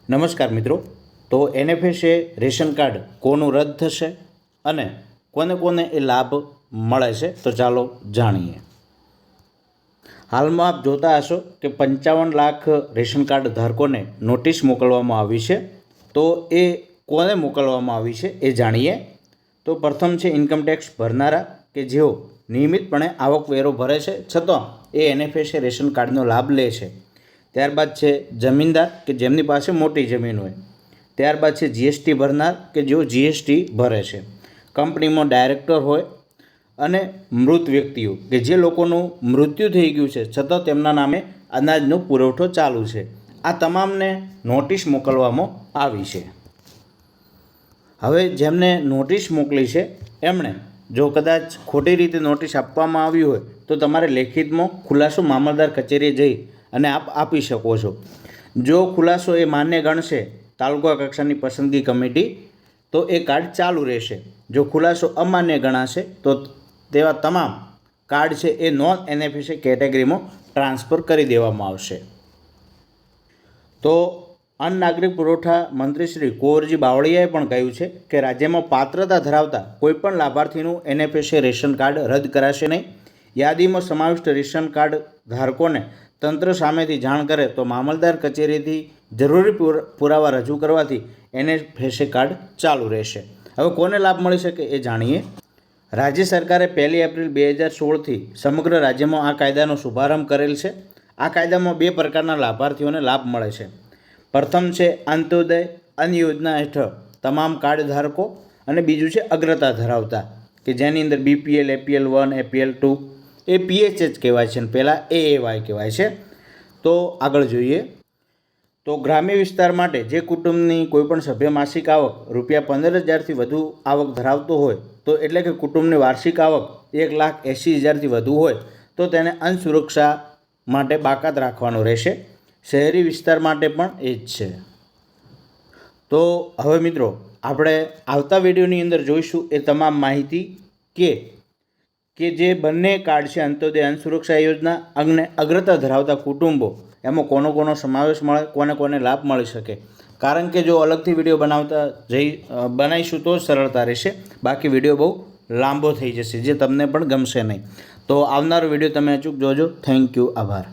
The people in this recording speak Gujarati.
નમસ્કાર મિત્રો। તો એનએફએસએ રેશન કાર્ડ કોનું રદ થશે અને કોને કોને એ લાભ મળે છે તો ચાલો જાણીએ। હાલમાં આપ જોતા હશો કે 55 લાખ રેશન કાર્ડ ધારકોને નોટિસ મોકલવામાં આવી છે। તો એ કોને મોકલવામાં આવી છે એ જાણીએ। તો પ્રથમ છે ઇન્કમટેક્સ ભરનારા કે જેઓ નિયમિતપણે આવકવેરો ભરે છે છતાં એ એનએફએસએ રેશન કાર્ડનો લાભ લે છે। ત્યારબાદ છે જમીનદાર કે જેમની પાસે મોટી જમીન હોય। ત્યારબાદ છે જીએસટી ભરનાર કે જેઓ જીએસટી ભરે છે। કંપનીમાં ડાયરેક્ટર હોય અને મૃત વ્યક્તિઓ કે જે લોકોનું મૃત્યુ થઈ ગયું છે છતાં તેમના નામે અનાજનો પુરવઠો ચાલુ છે। આ તમામને નોટિસ મોકલવામાં આવી છે। હવે જેમને નોટિસ મોકલી છે એમણે જો કદાચ ખોટી રીતે નોટિસ આપવામાં આવી હોય તો તમારે લેખિતમાં ખુલાસો મામલતદાર કચેરીએ જઈ અને આપ આપી શકો છો। જો ખુલાસો એ માન્ય ગણશે તાલુકા કક્ષાની પસંદગી કમિટી તો એ કાર્ડ ચાલુ રહેશે। જો ખુલાસો અમાન્ય ગણાશે તો તેવા તમામ કાર્ડ છે એ નોન એનએફએસએ કેટેગરીમાં ટ્રાન્સફર કરી દેવામાં આવશે। તો અન્ન નાગરિક પુરવઠા મંત્રી શ્રી કુંવરજી બાવળિયાએ પણ કહ્યું છે કે રાજ્યમાં પાત્રતા ધરાવતા કોઈપણ લાભાર્થીનું એનએફએસએ રેશન કાર્ડ રદ કરાશે નહીં। યાદીમાં સમાવિષ્ટ રેશન કાર્ડ ધારકોને તંત્ર સામેથી જાણ કરે તો મામલતદાર કચેરીથી જરૂરી પુરાવા રજૂ કરવાથી એનએફએસએ કાર્ડ ચાલુ રહેશે। હવે કોને લાભ મળી શકે એ જાણીએ। રાજ્ય સરકારે 1 એપ્રિલ 2016થી સમગ્ર રાજ્યમાં આ કાયદાનો શુભારંભ કરેલ છે। આ કાયદામાં 2 પ્રકારના લાભાર્થીઓને લાભ મળે છે। પ્રથમ છે અંત્યોદય અન્ન યોજના હેઠળ તમામ કાર્ડ ધારકો અને બીજું છે અગ્રતા ધરાવતા કે જેની અંદર બીપીએલ, એપીએલ 1, એપીએલ 2 એ પીએચએચ કહેવાય છે અને પહેલાં એએવાય કહેવાય છે। તો આગળ જોઈએ તો ગ્રામ્ય વિસ્તાર માટે જે કુટુંબની કોઈપણ સભ્ય માસિક આવક ₹15,000થી વધુ આવક ધરાવતો હોય તો એટલે કે કુટુંબની વાર્ષિક આવક 1,80,000થી વધુ હોય તો તેને અન્ન સુરક્ષા માટે બાકાત રાખવાનો રહેશે। શહેરી વિસ્તાર માટે પણ એ જ છે। તો હવે મિત્રો આપણે આવતા વિડીયોની અંદર જોઈશું એ તમામ માહિતી કે જે બંને કાર્ડ છે અંત્યોદય અન્ન સુરક્ષા યોજના અને અગ્રતા ધરાવતા કુટુંબો એમાં કોનો સમાવેશ મળે, કોને લાભ મળી શકે। કારણ કે જો અલગથી વિડીયો બનાવીશું તો જ સરળતા રહેશે, બાકી વિડીયો બહુ લાંબો થઈ જશે જે તમને પણ ગમશે નહીં। તો આવનારો વિડીયો તમે અચૂક જોજો। થેન્ક યુ, આભાર।